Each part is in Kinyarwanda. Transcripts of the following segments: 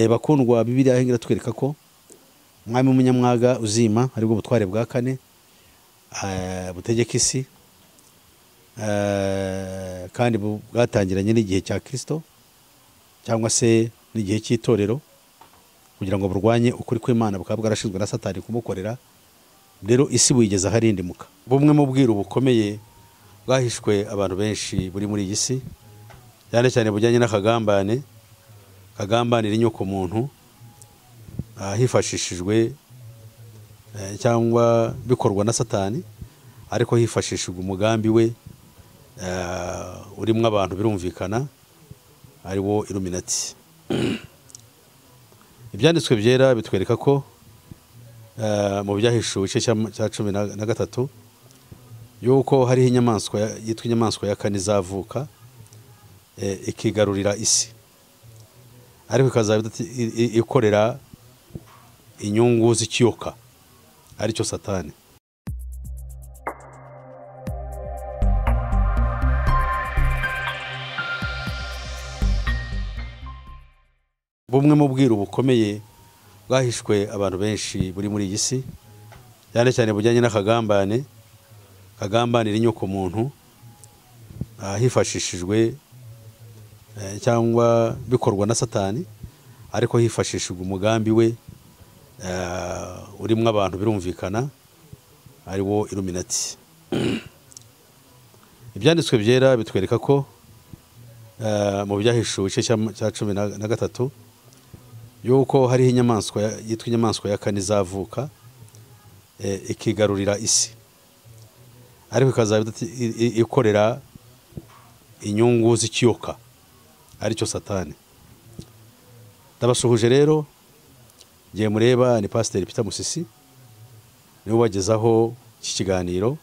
bakundwa Bibiliya ahingira twereka ko mwami w'umunyamwaga uzima aribwo butware bwa kane butegeka isi kandi bwatangiranye n'igihe cya Kristo cyangwa se n'igihe cy'itorero kugira ngo burwanye ukuri kw'Imana bukaba bwarashinzwe na Satani kumukorera. Rero isi buyigeze aharindimuka. Bumwe mu bwiru bukomeye bwahishwe abantu benshi buri muri iyi si, cyane cyane bujyanye n'akagambane kagambanira inyoko muntu hifashishijwe cyangwa bikorwa na Satani, ariko hifashishijwe umugambi we urimo abantu birumvikana ari wo Illuminati. Ibyanditswe byera bitwereka ko mu byahishuwe igice cya 13 yuko hariho inyamaswa yitwa inyamaswa ya kane izavuka ikigarurira isi, ariko ikazaba ikorera inyungu z'ikiyoka aricyo Satani. Bumwe mu bwiru bukomeye bwahishwe abantu benshi buri muri iyi si, cyane cyane bujyanye n'akagambane kagambanira inyoko muntu hifashishijwe cyangwa bikorwa na Satani, ariko hifashishijwe umugambi we urimo abantu birumvikana ari wo Illuminati. Ibyanditswe byera bitwereka ko mu byahishuwe igice cya 13 yuko hariho inyamaswa yitwa inyamaswa ya kane izavuka ikigarurira isi, ariko ikazaba ikorera inyungu z'ikiyoka aricyo Satani. Ndabasuhuje rero, ngiye mureba ni Pastor Peter Musisi, niwe wagezaho iki kiganiro.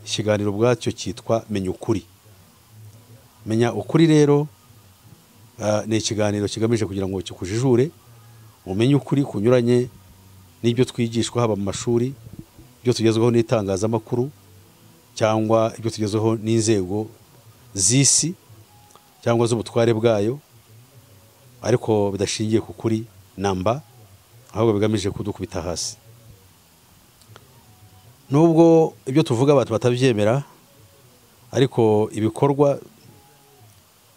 Ikiganiro bwacyo cyitwa Menya Ukuri. Menya Ukuri rero ni ikiganiro kigamije kugira ngo kikujijure umenye ukuri kunyuranye n'ibyo twigishwa haba mu mashuri, ibyo tugezweho n'itangazamakuru cyangwa ibyo tugezweho n'inzego z'isi cyangwa z'ubutware bwayo, ariko bidashingiye ku kuri namba, ahubwo bigamije kudukubita hasi. Nubwo ibyo tuvuga abantu batabyemera, ariko ibikorwa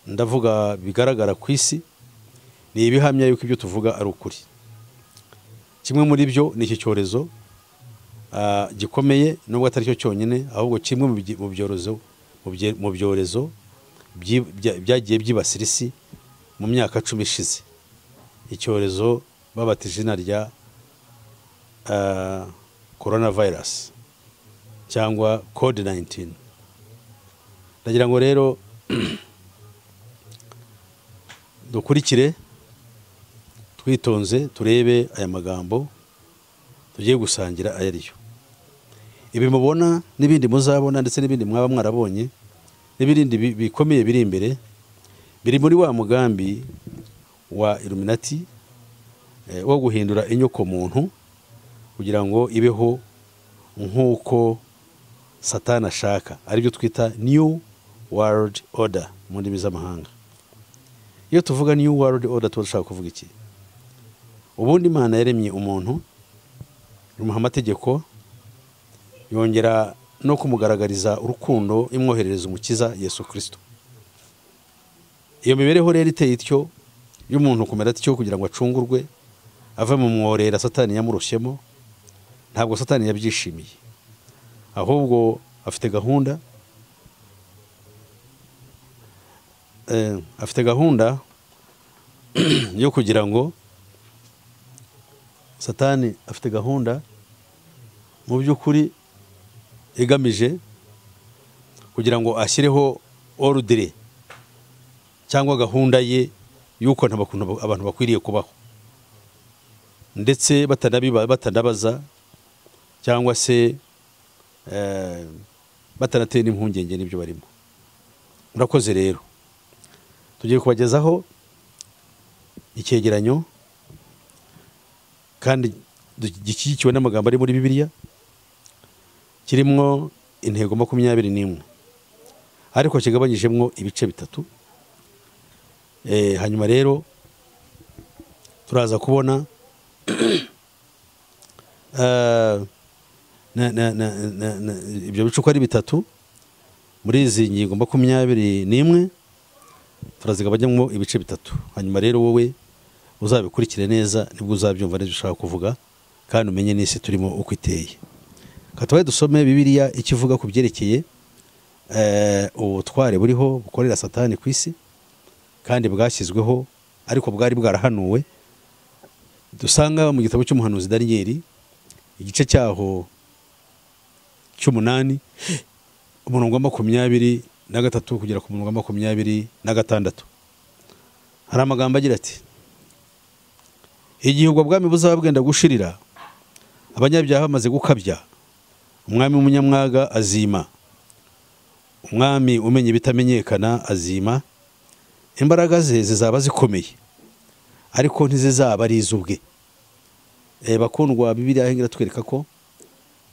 ndavuga bigaragara ku isi ni ibihamya yuko ibyo tuvuga ari ukuri. Kimwe muri byo ni iki cyorezo gikomeye, nubwo atari cyo cyonyine, ahubwo kimwe mu byorezo byagiye byibasira isi mu myaka 10 ishize. Icyorezo babatije izina rya coronavirus cyangwa COVID-19. Ndagira ngo rero dukurikire twitonze turebe aya magambo tugiye gusangira ayariyo. Ibi mubona n'ibindi muzabona ndetse n'ibindi mwaba mwarabonye n'ibindi bikomeye biri imbere, biri muri wa mugambi wa Illuminati wo guhindura inyoko muntu kugira ngo ibeho nk'uko Satani ashaka, aribyo twita New World Order mu ndimi z'amahanga. Iyo tuvuga New World Order turashaka kuvuga iki? Ubundi Imana yaremye umuntu imuha amategeko, yongera no kumugaragariza urukundo imwoherereza umukiza Yesu Kristo. Iyo mibereho rero iteye ityo y'umuntu kumera atyo kugira ngo acungurwe ave mu mworera Satani yamurushyemo, ntabwo Satani yabyishimiye, ahubwo afite gahunda yo kugira ngo Satani afite gahunda mu by'ukuri igamije kugira ngo ashyireho ordre cyangwa gahunda ye yuko abantu bakwiriye kubaho, ndetse batanabaza cyangwa se batanateye n'impungenge n'ibyo barimo. Murakoze rero, tugiye kubagezaho icyegeranyo kandi gishyigikiwe n'amagambo ari muri Bibiliya, kirimo intego 21 ariko kigabanyijemo ibice bitatu. Hanyuma rero turaza kubona ibyo bice uko ari bitatu muri izi ngingo 21 turazigabanyamo ibice bitatu. Hanyuma rero wowe uzabikurikire neza nibwo uzabyumva neza ushaka kuvuga kandi umenye n'isi turimo uko iteye. Katabaye dusome Bibiliya ikivuga ku byerekeye ubutware buriho bukorera Satani ku isi kandi bwashyizweho ariko bwari bwarahanuwe. Dusanga mu gitabo cy'umuhanuzi Daniel igice cyaho cy'umunani umurongo wa 23 kugera ku murongo wa 26 hari amagambo agira ati: igihe ubwo bwami buzaba bwenda gushirira, abanyabyaha bamaze gukabya, umwami w'umunyamwaga azima, umwami umenye bitamenyekana azima, imbaraga ze zizaba zikomeye ariko ntizizaba ari izubwe. Bakundwa, Bibiliya hingira twereka ko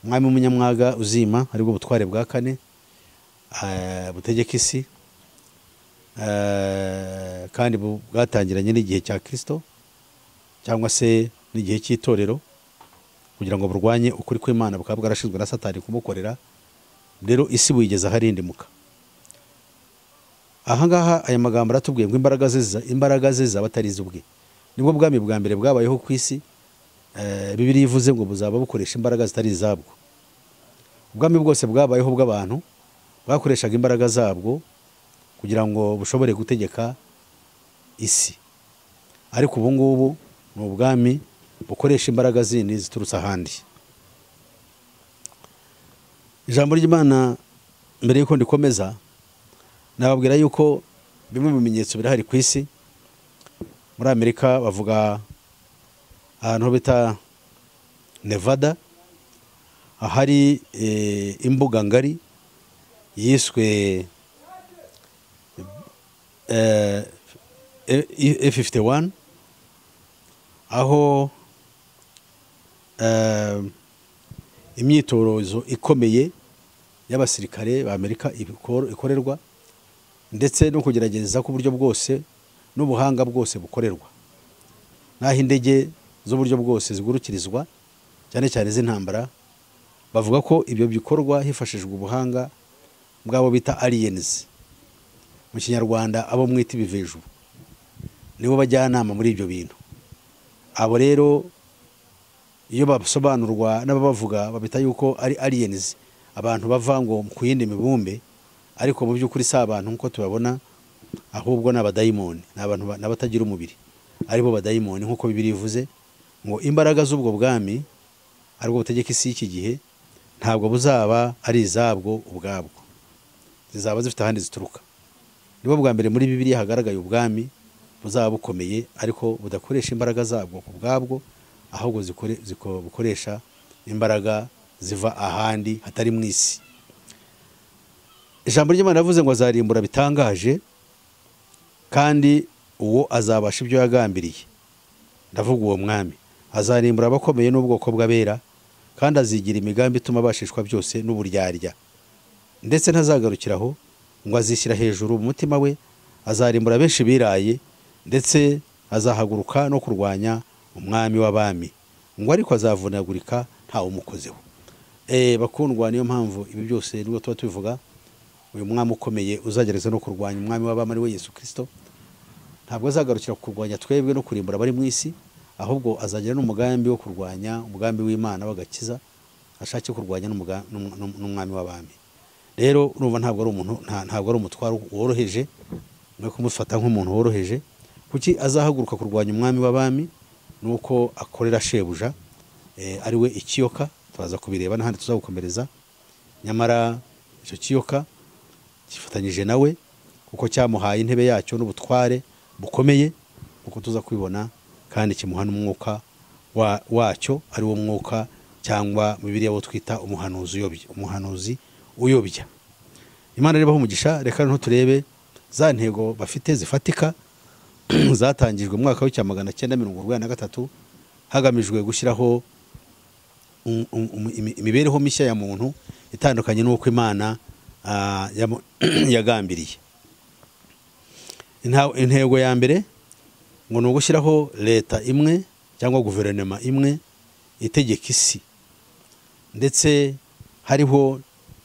umwami w'umunyamwaga uzima aribwo butware bwa kane butegeka isi kandi bwatangiranye n'igihe cya Kristo cyangwa se n'igihe cy'itorero kugira ngo burwanye ukuri kw'Imana, bukaba bwarashizwe na Satani kumukorera. Rero isi buyigeza aharindimuka. Ahangaha aya magambo aratubwiye ngo imbaraga ze zaba atari izubwe. Nibwo bwami bwa mbere bwabayeho ku isi. Bibiliya ivuze ngo buzaba bukoresha imbaraga zitari izabwo. Ubwami bwose bwabayeho bw'abantu bwakoreshaga imbaraga zabwo kugira ngo bushobore gutegeka isi, ariko ubu ngubu ni ubwami bukoresha imbaraga zindi ziturutse ahandi. Ijambo ry'Imana mbere yuko ndikomeza nababwira yuko bimwe mu bimenyetso birahari ku isi. Muri Amerika bavuga ahantu bita Nevada ahari imbuga ngari yiswe E51 aho imyitozo ikomeye y'abasirikare ba Amerika ikorerwa, ndetse no kugerageza ku buryo bwose n'ubuhanga bwose bukorerwa, naho indege z'uburyo bwose zigurukirizwa cyane cyane z'intambara. Bavuga ko ibyo bikorwa hifashishwa ubuhanga bwabo bita aliens, mu Kinyarwanda abo mwita ibivejuru, nibo bajyanama muri ibyo bintu. Abo rero iyo basobanurwa n'abavuga babita yuko ari aliens, abantu bava ngo ku yindi mibumbe, ariko mu by'ukuri si abantu nkuko tubabona, ahubwo n'abadayimoni, n'abantu n'abatagira umubiri, aribo badayimoni nkuko Bibiliya ivuze ngo imbaraga z'ubwo bwami aribwo butegeka isi y'iki gihe ntabwo buzaba ari izabwo ubwabwo, zizaba zifite ahandi zituruka. Nibo bwa mbere muri Bibiliya hagaragaye ubwami buzaba bukomeye ariko budakoresha imbaraga zabwo ku bwabwo, ahubwo bukoresha imbaraga ziva ahandi hatari mu isi. Ijambo ry'Imana yavuze ngo azarimbura bitangaje kandi uwo azabasha ibyo yagambiriye. Ndavuga uwo mwami azarimbura abakomeye n'ubwoko bw'abera kandi azigira imigambi ituma bashishwa byose n'uburyarya, ndetse ntazagarukiraho ngo azishyira hejuru mu mutima we. Azarimbura benshi biraye, ndetse azahaguruka no kurwanya umwami w'abami, ngo ariko azavunagurika ntawe umukozeho. Bakundwa, niyo mpamvu ibi byose nubwo tuba tubivuga, uyu mwami ukomeye uzagereza no kurwanya umwami w'abami ari we Yesu Kristo, ntabwo azagarukira kurwanya twebwe no kurimbura bari mu isi, ahubwo azagira n'umugambi wo kurwanya umugambi w'Imana w'agakiza, ashake kurwanya n'umwami w'abami. Rero urumva ntabwo ari umuntu, ntabwo ari umutwaro woroheje, no kumufata nk'umuntu woroheje. Kuki azahaguruka kurwanya umwami w'abami? Nuko akorera shebuja ari we ikiyoka. Turaza kubireba n'ahandi tuzagukomereza. Nyamara icyo kiyoka gifatanyije nawe kuko cyamuhaye intebe yacyo n'ubutware bukomeye, kuko tuza kwibona, kandi kimuha n'umwuka wacyo ari wo mwuka, cyangwa mu Bibiliya wo twita umuhanuzi uyobya. Imana rero umugisha. Reka no turebe za ntego bafite zifatika zatangijwe mu mwaka w'1943 hagamijwe gushyiraho imibereho mishya ya muntu itandukanye n'uko Imana yagambiriye. Intego ya mbere ngo ni ugushyiraho leta imwe cyangwa guverinoma imwe itegeka isi, ndetse hariho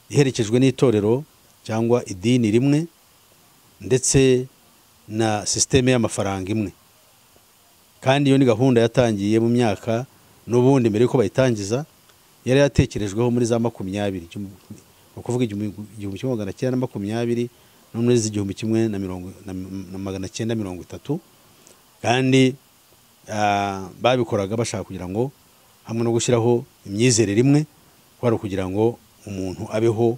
iherekejwe n'itorero cyangwa idini rimwe, ndetse na sisiteme y'amafaranga imwe. Kandi iyo ni gahunda yatangiye mu myaka n'ubundi mbere yuko bayitangiza, yari yatekerejweho muri za 20, ukuvuga 1920 no muri 1930, kandi babikoraga bashaka kugira ngo hamwe no gushyiraho imyizerere imwe, kwari kugira ngo umuntu abeho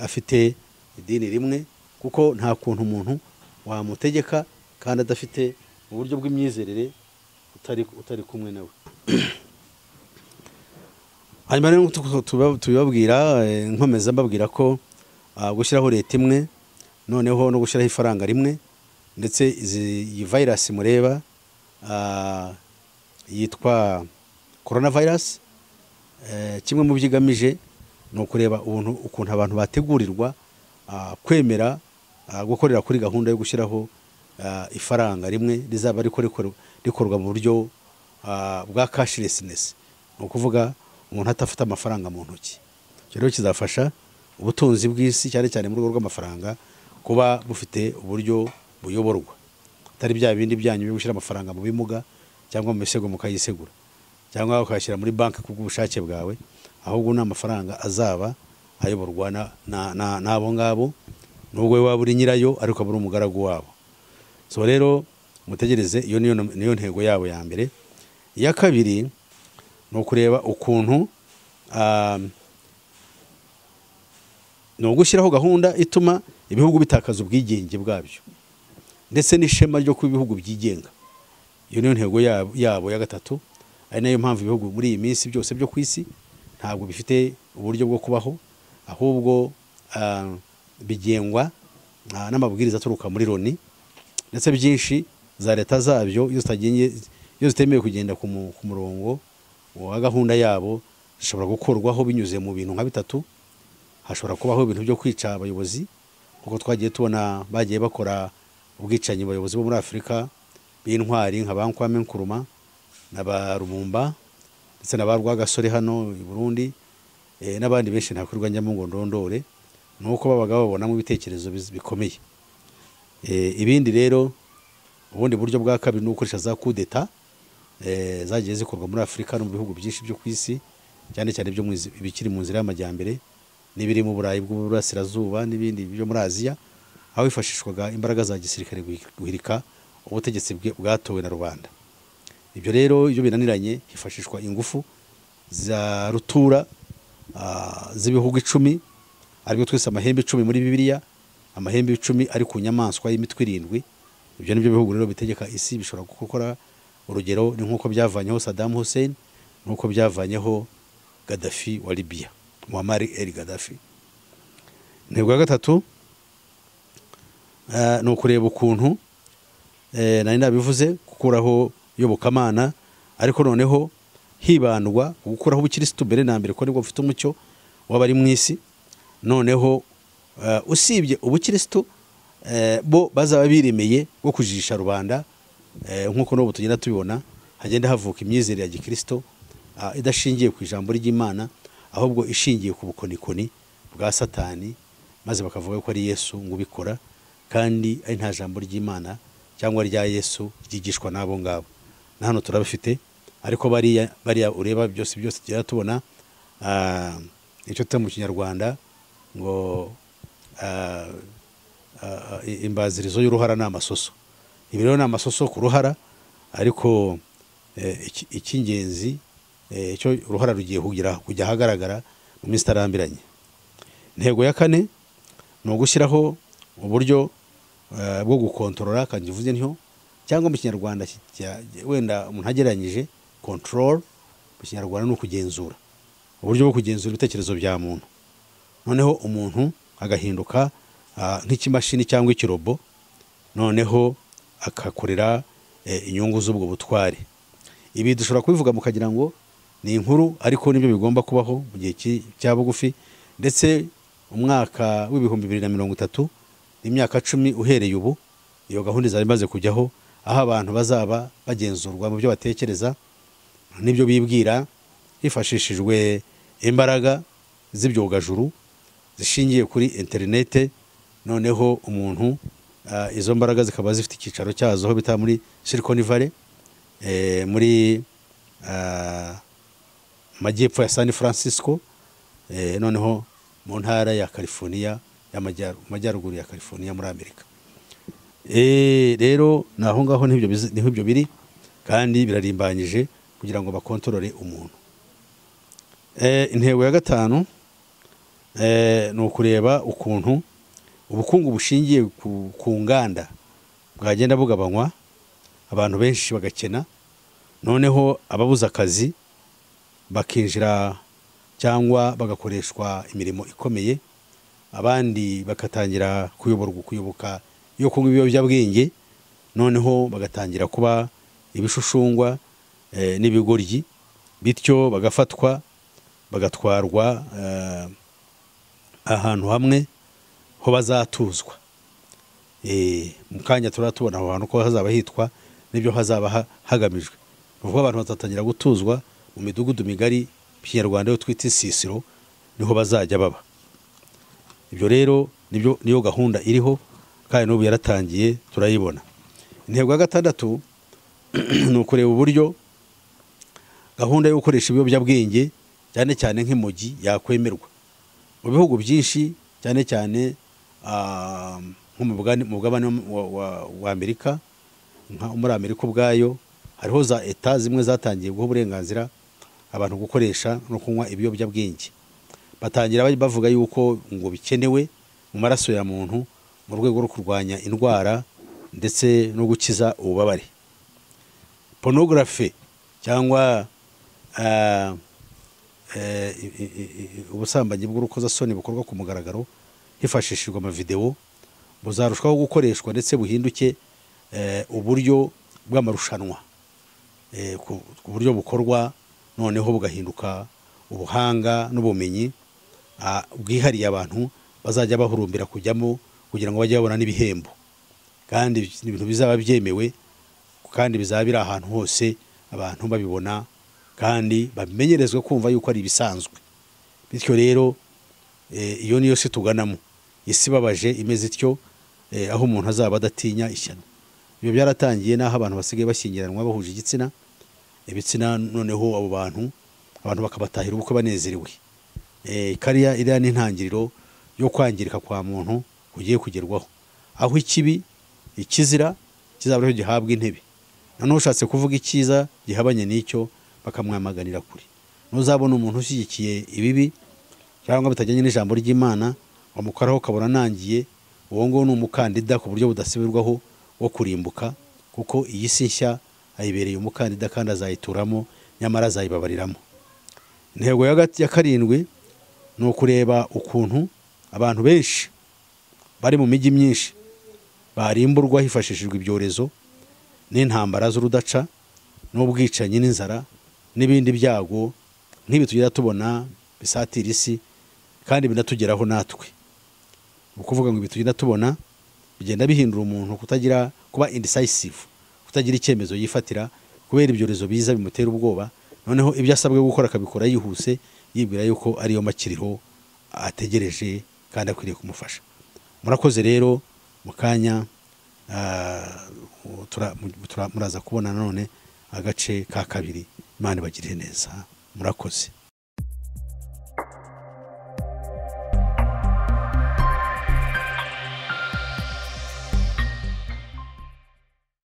afite idini rimwe, kuko nta kuntu umuntu wamutegeka kandi adafite uburyo bw'imyizerere utari kumwe nawe. Hanyuma rero tubabwira nkomeza mbabwira ko gushyiraho leta imwe, noneho no gushyiraho ifaranga rimwe, ndetse iyi virus mureba yitwa coronavirus, kimwe mu byigamije no kureba ukuntu abantu bategurirwa kwemera gukorera kuri gahunda yo gushyiraho ifaranga rimwe rizaba rikorwa mu buryo bwa cashlessness, no kuvuga umuntu atafite amafaranga mu ntoki. Rero kizafasha ubutunzi bw'isi cyane cyane mu rwego rw'amafaranga kuba bufite uburyo buyoborwa, atari bya bindi byanyu byo gushyira amafaranga mu bimuga cyangwa mu misego mukayisegura cyangwa ukayashyira muri banki kubw'ubushake bwawe, ahubwo n'amafaranga azaba ayoborwa n'abo ngabo, nubwo we waba uri nyirayo ariko aba ari umugaragu wabo. So rero mutegereze, iyo niyo ntego yabo ya mbere. Iya kabiri ni ukureba ukuntu ni ugushyiraho gahunda ituma ibihugu bitakaza ubwigenge bwabyo ndetse n'ishema ryo kuba ibihugu byigenga. Iyo niyo ntego yabo ya gatatu, ari nayo mpamvu ibihugu muri iyi minsi byose byo ku isi ntabwo bifite uburyo bwo kubaho, ahubwo bigengwa n'amabwiriza aturuka muri Loni, ndetse byinshi za leta zabyo iyo zitemewe kugenda ku murongo wa gahunda yabo zishobora gukorwaho binyuze mu bintu nka bitatu. Hashobora kubaho ibintu byo kwica abayobozi, kuko twagiye tubona bagiye bakora ubwicanyi abayobozi bo muri Afurika b'intwari nka Bankwame Nkuruma na ba Rumumba, ndetse na ba Rwagasore hano i Burundi, n'abandi benshi ntakwirwa njyamo ngo ndondore, nuko babaga babonamo ibitekerezo bikomeye. Ibindi rero ubundi buryo bwa kabiri ni ukoresha za kudeta zagiye zikorwa muri Afurika no mu bihugu byinshi byo ku isi, cyane cyane byo bikiri mu nzira y'amajyambere, n'ibiri mu Burayi bw'Uburasirazuba n'ibindi byo muri Aziya, aho hifashishwaga imbaraga za gisirikare guhirika ubutegetsi bwatowe na rubanda. Ibyo rero iyo binaniranye hifashishwa ingufu za rutura z'ibihugu 10, aribyo twese amahembe 10 muri Bibiliya, amahembe 10 ari ku nyamaswa y'imitwe 7. Ibyo nibyo bihugu rero bitegeka isi bishobora gukora. Urugero ni nkuko byavanyeho Saddam Hussein, nuko byavanyeho Gaddafi wa Libya, Muammar el-Gaddafi. Intego ya gatatu ni ukureba ukuntu nari nabivuze gukuraho yobokamana, ariko noneho hibandwa gukuraho ubukristo mbere na mbere ko nibwo bufite umucyo w'abari mu isi. Noneho usibye ubukristo bo bazaba biremeye bwo kujijisha rubanda, nkuko n'ubu tugenda tubibona hagenda havuka imyizerere ya gikristo idashingiye ku ijambo ry'Imana, ahubwo ishingiye ku bukonikoni bwa Satani, maze bakavuga ko ari Yesu ngo ubikora, kandi ari nta jambo ry'Imana cyangwa rya Yesu ryigishwa nabo ngabo. Na hano turabifite, ariko bariya ureba byose tujya tubona icyo tuta mu Kinyarwanda ngo imbazirizo y'uruhara n'amasoso. Ibi rero n'amasoso ku ruhara, ariko icy'ingenzi cyo uruhara rugiye kujya hagaragara mu minsi itarambiranye. Intego ya kane ni ugushyiraho uburyo bwo gukontorora, kandi uvuze ntyo, cyangwa mu Kinyarwanda wenda umuntu agereranyije control, mu Kinyarwanda ni ukugenzura, uburyo bwo kugenzura ibitekerezo bya muntu, noneho umuntu agahinduka nk'ikimashini cyangwa ikirobo, noneho akakorera inyungu z'ubwo butware. Ibi dushobora kubivuga mukagira ngo ni inkuru, ariko nibyo bigomba kubaho mu gihe cya bugufi. Ndetse umwaka w'ibihumbi 2030 n'imyaka 10 uhereye ubu, iyo gahunda izaba imaze kujyaho, aho abantu bazaba bagenzurwa mu byo batekereza n'ibyo bibwira hifashishijwe imbaraga z'ibyogajuru zishingiye kuri interinete. Noneho umuntu izo mbaraga zikaba zifite icyicaro cyazo aho bita muri Silicon Valley, muri majyepfo ya San Francisco, noneho mu ntara ya California y'amajyaruguru ya California muri Amerika. Rero naho ngaho niho ibyo biri, kandi birarimbanyije kugira ngo bakontorore umuntu. Intego ya gatanu ni ukureba ukuntu ubukungu bushingiye ku nganda bwagenda bugabanywa, abantu benshi bagakena, noneho ababuze akazi bakinjira cyangwa bagakoreshwa imirimo ikomeye, abandi bagatangira kuyoboka yo kunywa ibiyobyabwenge, noneho bagatangira kuba ibishushungwa n'ibigoryi, bityo bagafatwa bagatwarwa ahantu hamwe ho bazatuzwa. Mu kanya turatubona aho hantu ko hazaba hitwa n'ibyo hazaba hagamijwe. Nuko abantu batatangira gutuzwa mu midugudu migari Kinyarwanda yo twita isisiro, niho bazajya baba. Ibyo rero niyo gahunda iriho, kandi n'ubu yaratangiye turayibona. Intego ya gatandatu ni ukureba uburyo gahunda yo gukoresha ibiyobyabwenge cyane cyane nk'imogi yakwemerwa mu bihugu byinshi, cyane cyane nko mu mugabane wa Amerika. Muri Amerika ubwayo hariho za eta zimwe zatangiye guha uburenganzira abantu gukoresha no kunywa ibiyobyabwenge. Batangira bavuga yuko ngo bikenewe mu maraso ya muntu mu rwego rwo kurwanya indwara ndetse no gukiza ububabare. Pornography cyangwa ubusambanyi bw'urukozasoni bukorwa ku mugaragaro hifashishijwe amavideo buzarushwaho gukoreshwa ndetse buhinduke uburyo bw'amarushanwa, ku buryo bukorwa noneho bugahinduka ubuhanga n'ubumenyi bwihariye abantu bazajya bahurumbira kujyamo kugira ngo bajye babona n'ibihembo, kandi ibintu bizaba byemewe kandi bizaba biri ahantu hose abantu babibona kandi babimenyerezwe kumva yuko ari ibisanzwe. Bityo rero iyo niyo si tuganamo, isi babaje imeze ityo, aho umuntu azaba adatinya ishyano. Ibyo byaratangiye naho abantu basigaye bashyingiranwa bahuje ibitsina, noneho abo bantu bakabatahira ubukwe banezerewe. Kariya iriya ni intangiriro yo kwangirika kwa muntu kugiye kugerwaho, aho ikibi ikizira kizaba ariho gihabwa intebe, noneho ushatse kuvuga icyiza gihabanye n'icyo bakamwamaganira kure. Nuzabona umuntu ushyigikiye ibibi cyangwa bitajyanye n'ijambo ry'Imana wamukoraho ukabona nangiye, uwo ngo ni umukandida ku buryo budasubirwaho wo kurimbuka, kuko iyi si nshya ayibereye umukandida kandi azayituramo, nyamara azayibabariramo. Intego ya karindwi ni ukureba ukuntu abantu benshi bari mu mijyi myinshi barimburwa hifashishijwe ibyorezo n'intambara z'urudaca n'ubwicanyi n'inzara n'ibindi byago nk'ibi tugenda tubona bisatira isi kandi binatugeraho natwe. Ukuvuga ngo ibi tugenda tubona bigenda bihindura umuntu kuba indecisive, kutagira icyemezo yifatira kubera ibyorezo biza bimutera ubwoba, noneho ibyo asabwe gukora akabikora yihuse yibwira yuko ariyo makiriho ategereje kandi akwiriye kumufasha. Murakoze rero, mu kanya muraza kubona none agace ka kabiri. Imana ibagirire neza. Murakoze.